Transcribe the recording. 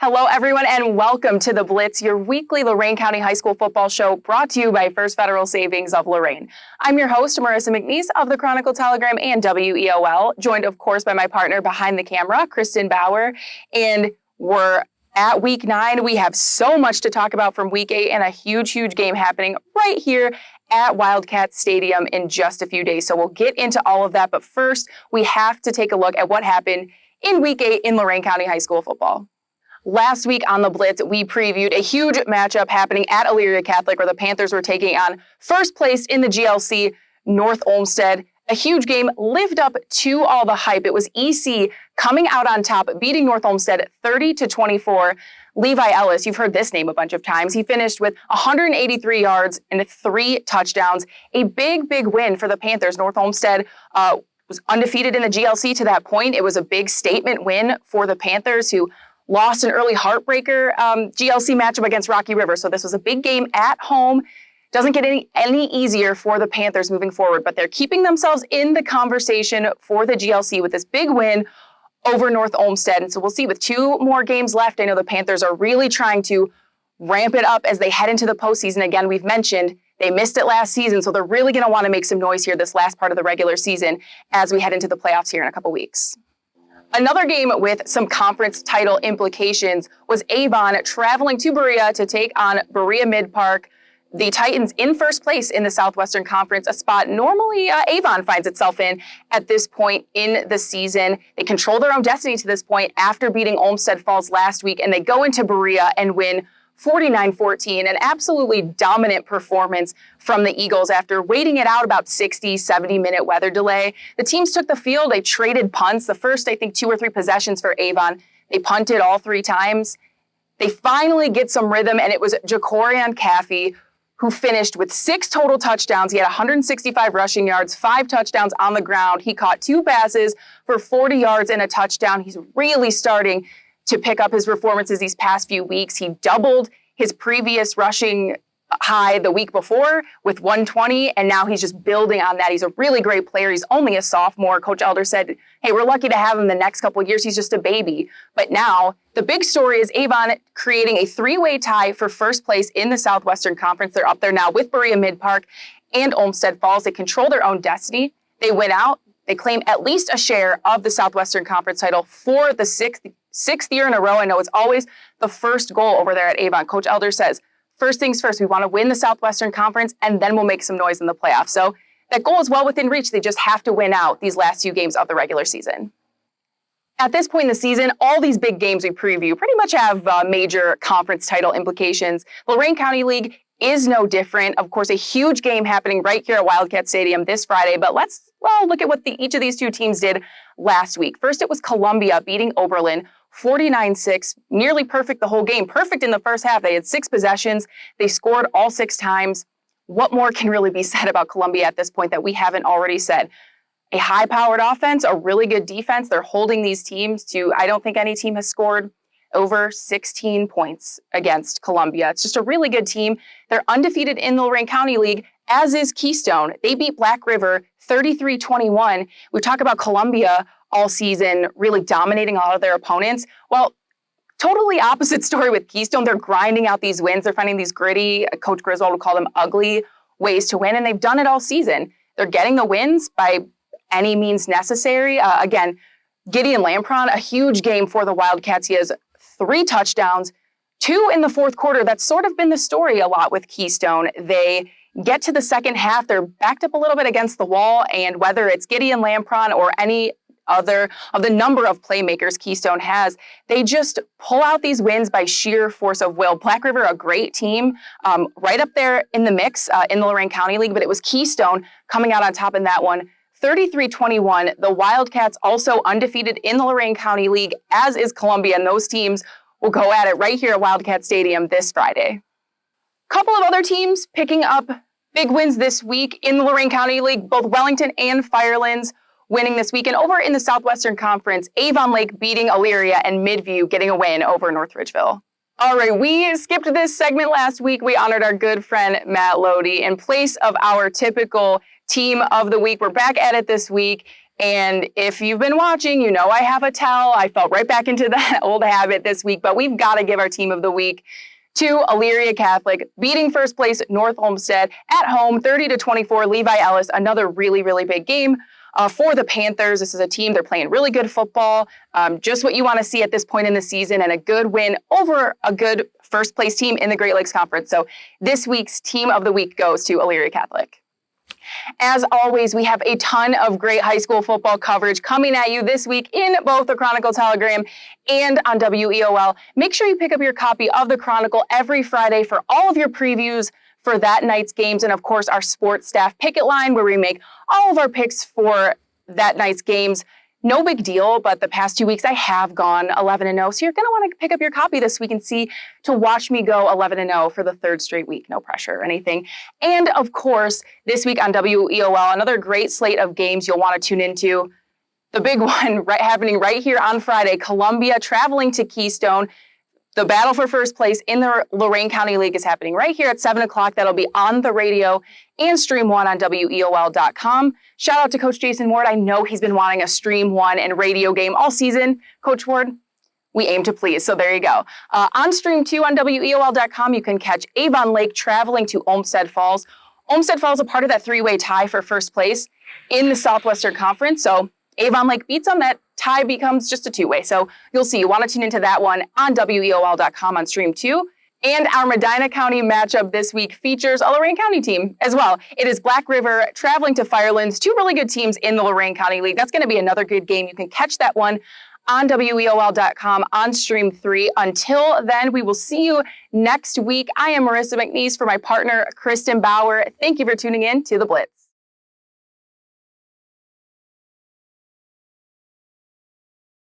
Hello, everyone, and welcome to the Blitz, your weekly Lorain County High School football show brought to you by First Federal Savings of Lorain. I'm your host, Marissa McNeese of the Chronicle, Telegram, and WEOL, joined, of course, by my partner behind the camera, Kristen Bauer. And we're at week 9. We have so much to talk about from week 8 and a huge game happening right here at Wildcat Stadium in just a few days. So we'll get into all of that. But first, we have to take a look at what happened in week 8 in Lorain County High School football. Last week on the Blitz, we previewed a huge matchup happening at Elyria Catholic where the Panthers were taking on first place in the GLC, North Olmsted. A huge game lived up to all the hype. It was EC coming out on top, beating North Olmsted 30-24. Levi Ellis, you've heard this name a bunch of times. He finished with 183 yards and 3 touchdowns. A big win for the Panthers. North Olmsted was undefeated in the GLC to that point. It was a big statement win for the Panthers, who lost an early heartbreaker GLC matchup against Rocky River. So this was a big game at home. Doesn't get any easier for the Panthers moving forward, but they're keeping themselves in the conversation for the GLC with this big win over North Olmsted. And so we'll see with 2 more games left. I know the Panthers are really trying to ramp it up as they head into the postseason. Again, we've mentioned they missed it last season, so they're really going to want to make some noise here this last part of the regular season as we head into the playoffs here in a couple weeks. Another game with some conference title implications was Avon traveling to Berea to take on Berea Mid-Park. The Titans in first place in the Southwestern Conference, a spot normally Avon finds itself in at this point in the season. They control their own destiny to this point after beating Olmsted Falls last week, and they go into Berea and win 49-14, an absolutely dominant performance from the Eagles after waiting it out about 60, 70-minute weather delay. The teams took the field. They traded punts. The first, I think, 2 or 3 possessions for Avon, they punted all 3 times. They finally get some rhythm, and it was Jacorian Caffey who finished with 6 total touchdowns. He had 165 rushing yards, 5 touchdowns on the ground. He caught 2 passes for 40 yards and a touchdown. He's really starting to pick up his performances these past few weeks. He doubled his previous rushing high the week before with 120, and now he's just building on that. He's a really great player. He's only a sophomore. Coach Elder said, hey, we're lucky to have him the next couple of years. He's just a baby. But now the big story is Avon creating a 3-way tie for first place in the Southwestern Conference. They're up there now with Berea Mid-Park and Olmsted Falls. They control their own destiny. They win out. They claim at least a share of the Southwestern Conference title for the sixth year in a row. I know it's always the first goal over there at Avon. Coach Elder says, first things first, we want to win the Southwestern Conference, and then we'll make some noise in the playoffs. So that goal is well within reach. They just have to win out these last few games of the regular season. At this point in the season, all these big games we preview pretty much have major conference title implications. Lorain County League is no different. Of course, a huge game happening right here at Wildcat Stadium this Friday, but let's look at what each of these 2 teams did last week. First, it was Columbia beating Oberlin 49-6, nearly perfect the whole game. Perfect in the first half. They had 6 possessions. They scored all 6 times. What more can really be said about Columbia at this point that we haven't already said? A high-powered offense, a really good defense. They're holding these teams to, I don't think any team has scored over 16 points against Columbia. It's just a really good team. They're undefeated in the Lorain County League, as is Keystone. They beat Black River 33-21. We talk about Columbia all season really dominating a lot of their opponents. Well, totally opposite story with Keystone. They're grinding out these wins. They're finding these gritty, Coach Griswold would call them ugly, ways to win, and they've done it all season. They're getting the wins by any means necessary. Again, Gideon Lampron, a huge game for the Wildcats. He has 3 touchdowns, 2 in the fourth quarter. That's sort of been the story a lot with Keystone. They get to the second half, they're backed up a little bit against the wall, and whether it's Gideon Lampron or any other of the number of playmakers Keystone has, they just pull out these wins by sheer force of will. Black River, a great team, right up there in the mix in the Lorain County League, but it was Keystone coming out on top in that one. 33-21, the Wildcats also undefeated in the Lorain County League, as is Columbia, and those teams will go at it right here at Wildcat Stadium this Friday. A couple of other teams picking up big wins this week in the Lorain County League, both Wellington and Firelands winning this week. And over in the Southwestern Conference, Avon Lake beating Elyria and Midview getting a win over North Ridgeville. All right, we skipped this segment last week. We honored our good friend Matt Lodi in place of our typical team of the week. We're back at it this week. And if you've been watching, you know I have a towel. I fell right back into that old habit this week, but we've got to give our team of the week to Elyria Catholic, beating first place North Olmsted at home, 30-24. Levi Ellis, another really, really big game for the Panthers. This is a team, they're playing really good football, just what you want to see at this point in the season, and a good win over a good first place team in the Great Lakes Conference. So this week's team of the week goes to Elyria Catholic. As always, we have a ton of great high school football coverage coming at you this week in both the Chronicle Telegram and on WEOL. Make sure you pick up your copy of the Chronicle every Friday for all of your previews for that night's games, and of course our sports staff picket line where we make all of our picks for that night's games. No big deal, but the past 2 weeks I have gone 11-0, so you're going to want to pick up your copy this week and to watch me go 11-0 for the third straight week. No pressure or anything. And of course, this week on WEOL, another great slate of games you'll want to tune into. The big one happening right here on Friday, Columbia traveling to Keystone. The battle for first place in the Lorain County League is happening right here at 7 o'clock. That'll be on the radio and Stream 1 on WEOL.com. Shout out to Coach Jason Ward. I know he's been wanting a Stream 1 and radio game all season. Coach Ward, we aim to please, so there you go. On Stream 2 on WEOL.com, you can catch Avon Lake traveling to Olmsted Falls. Olmsted Falls a part of that three-way tie for first place in the Southwestern Conference, so Avon Lake beats them, that tie becomes just a two-way. So you'll see, you want to tune into that one on WEOL.com on Stream 2. And our Medina County matchup this week features a Lorain County team as well. It is Black River traveling to Firelands, two really good teams in the Lorain County League. That's going to be another good game. You can catch that one on WEOL.com on Stream 3. Until then, we will see you next week. I am Marissa McNeese for my partner, Kristen Bauer. Thank you for tuning in to The Blitz.